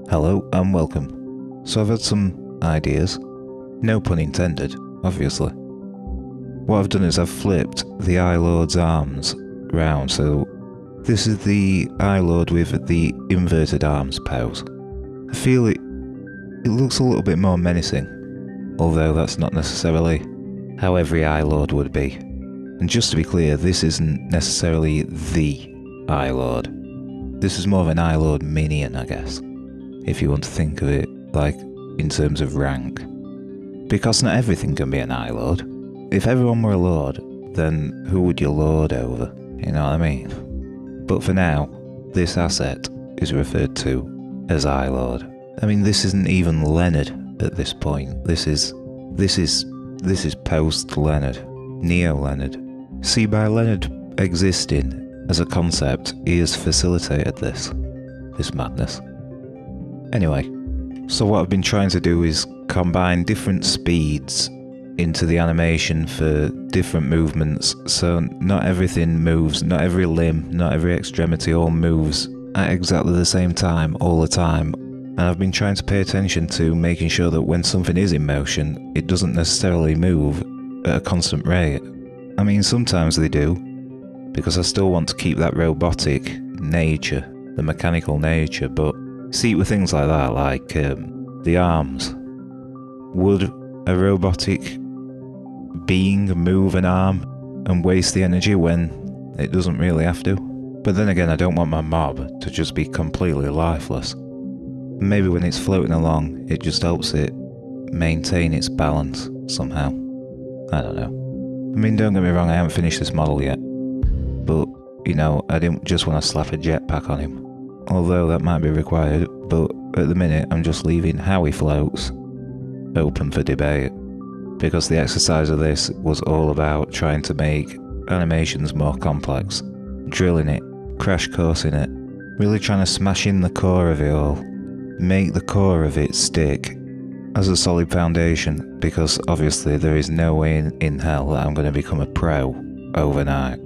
Hello and welcome. So I've had some ideas, no pun intended, obviously. What I've done is I've flipped the iLord's arms round, so this is the iLord with the inverted arms pose. I feel it looks a little bit more menacing, although that's not necessarily how every iLord would be. And just to be clear, this isn't necessarily the iLord. This is more of an iLord minion, I guess, if you want to think of it like in terms of rank. Because not everything can be an iLord. If everyone were a lord, then who would you lord over? You know what I mean? But for now, this asset is referred to as iLord. I mean, this isn't even Leonard at this point. This is post-Leonard, Neo-Leonard. See, by Leonard existing as a concept, he has facilitated this madness. Anyway, so what I've been trying to do is combine different speeds into the animation for different movements, so not everything moves, not every limb, not every extremity all moves at exactly the same time all the time. And I've been trying to pay attention to making sure that when something is in motion, it doesn't necessarily move at a constant rate. I mean, sometimes they do, because I still want to keep that robotic nature, the mechanical nature, but see, with things like that, like the arms, would a robotic being move an arm and waste the energy when it doesn't really have to? But then again, I don't want my mob to just be completely lifeless. Maybe when it's floating along, it just helps it maintain its balance somehow. I don't know. I mean, don't get me wrong, I haven't finished this model yet, but, you know, I didn't just want to slap a jetpack on him. Although that might be required, but at the minute I'm just leaving how he floats open for debate, because the exercise of this was all about trying to make animations more complex, drilling it, crash coursing it, really trying to smash in the core of it all, make the core of it stick as a solid foundation, because obviously there is no way in hell that I'm going to become a pro overnight.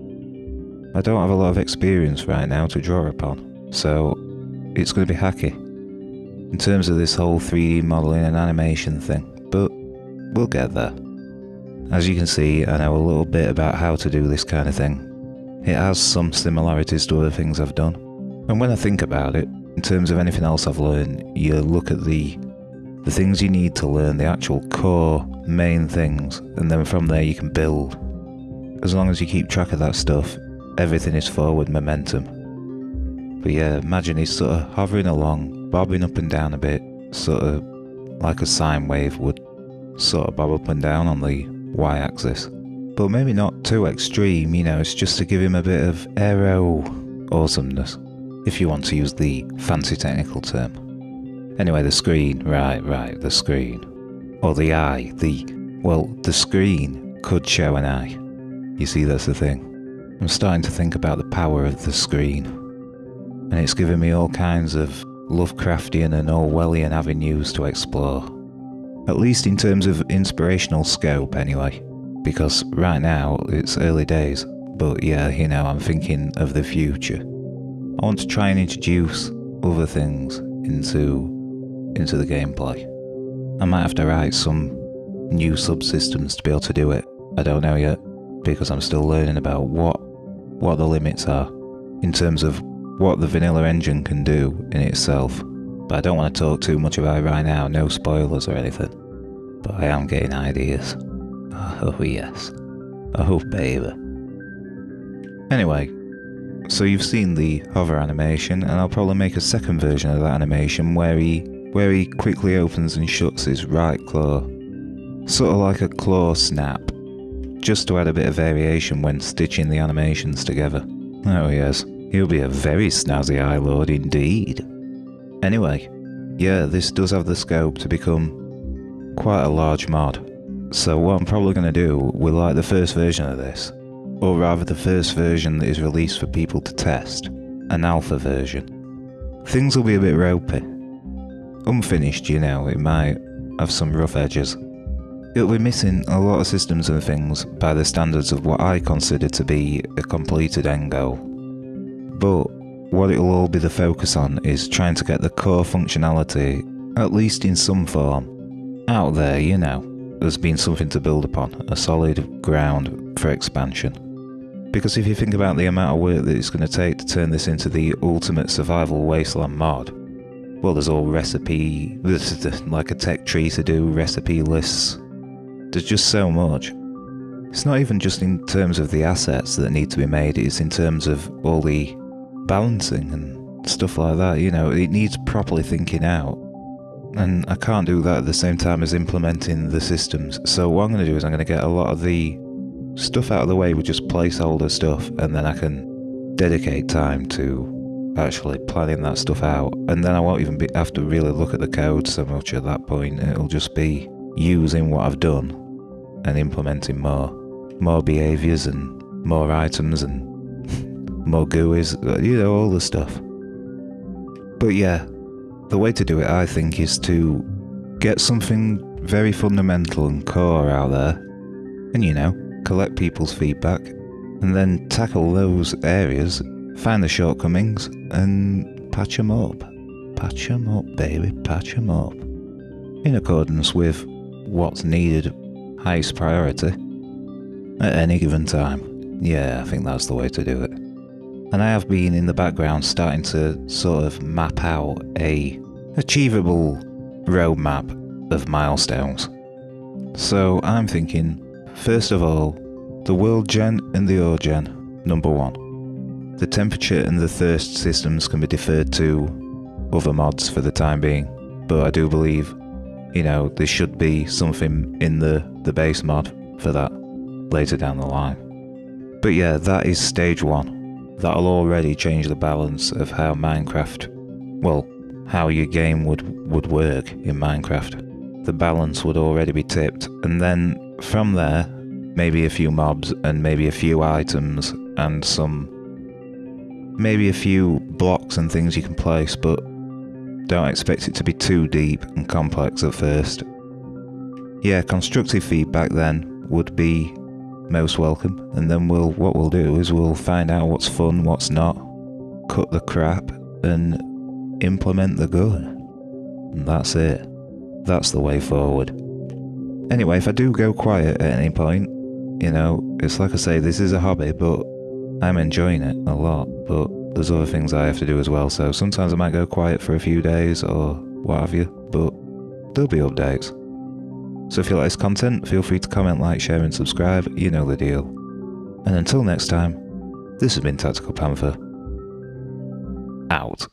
I don't have a lot of experience right now to draw upon, so it's going to be hacky in terms of this whole 3D modelling and animation thing, but we'll get there. As you can see, I know a little bit about how to do this kind of thing. It has some similarities to other things I've done, and when I think about it, in terms of anything else I've learned, you look at the things you need to learn, the actual core main things, and then from there you can build. As long as you keep track of that stuff, everything is forward momentum. But yeah, imagine he's sort of hovering along, bobbing up and down a bit, sort of like a sine wave would sort of bob up and down on the y-axis. But maybe not too extreme, you know, it's just to give him a bit of aero awesomeness, if you want to use the fancy technical term. Anyway, the screen, right, the screen. Or the eye, the screen could show an eye. You see, that's the thing. I'm starting to think about the power of the screen, and it's given me all kinds of Lovecraftian and Orwellian avenues to explore. At least in terms of inspirational scope anyway, because right now it's early days, but yeah, you know, I'm thinking of the future. I want to try and introduce other things into the gameplay. I might have to write some new subsystems to be able to do it. I don't know yet, because I'm still learning about what the limits are in terms of what the vanilla engine can do in itself. But I don't want to talk too much about it right now, no spoilers or anything. But I am getting ideas. Oh yes. Oh baby. Anyway, so you've seen the hover animation, and I'll probably make a second version of that animation where he quickly opens and shuts his right claw. Sort of like a claw snap, just to add a bit of variation when stitching the animations together. Oh yes, he'll be a very snazzy iLord indeed. Anyway, yeah, this does have the scope to become quite a large mod. So what I'm probably going to do with like the first version of this, or rather the first version that is released for people to test, an alpha version, things will be a bit ropey. Unfinished, you know, it might have some rough edges. It'll be missing a lot of systems and things by the standards of what I consider to be a completed end goal. But what it'll all be the focus on is trying to get the core functionality, at least in some form, out there, you know, as being something to build upon, a solid ground for expansion. Because if you think about the amount of work that it's going to take to turn this into the ultimate survival wasteland mod, well, there's all recipe, there's like a tech tree to do, recipe lists, there's just so much. It's not even just in terms of the assets that need to be made, it's in terms of all the balancing and stuff like that, you know, it needs properly thinking out. And I can't do that at the same time as implementing the systems, so what I'm going to do is I'm going to get a lot of the stuff out of the way with just placeholder stuff, and then I can dedicate time to actually planning that stuff out, and then I won't even have to really look at the code so much at that point. It'll just be using what I've done and implementing more behaviours and more items and more GUIs, you know, all the stuff. But yeah, the way to do it, I think, is to get something very fundamental and core out there, and, you know, collect people's feedback, and then tackle those areas, find the shortcomings, and patch them up. Patch them up, baby, patch them up. In accordance with what's needed, highest priority, at any given time. Yeah, I think that's the way to do it. And I have been in the background starting to sort of map out a achievable roadmap of milestones. So I'm thinking, first of all, the world gen and the ore gen, number 1. The temperature and the thirst systems can be deferred to other mods for the time being, but I do believe, you know, there should be something in the base mod for that later down the line. But yeah, that is stage 1. That'll already change the balance of how Minecraft, well, how your game would work in Minecraft. The balance would already be tipped, and then from there, maybe a few mobs and maybe a few items and maybe a few blocks and things you can place, but don't expect it to be too deep and complex at first. Yeah, constructive feedback then would be most welcome, and then what we'll do is we'll find out what's fun, what's not, cut the crap, and implement the good. And that's it. That's the way forward. Anyway, if I do go quiet at any point, you know, it's like I say, this is a hobby, but I'm enjoying it a lot, but there's other things I have to do as well, so sometimes I might go quiet for a few days or what have you, but there'll be updates. So if you like this content, feel free to comment, like, share and subscribe, you know the deal. And until next time, this has been Tactical Panther. Out.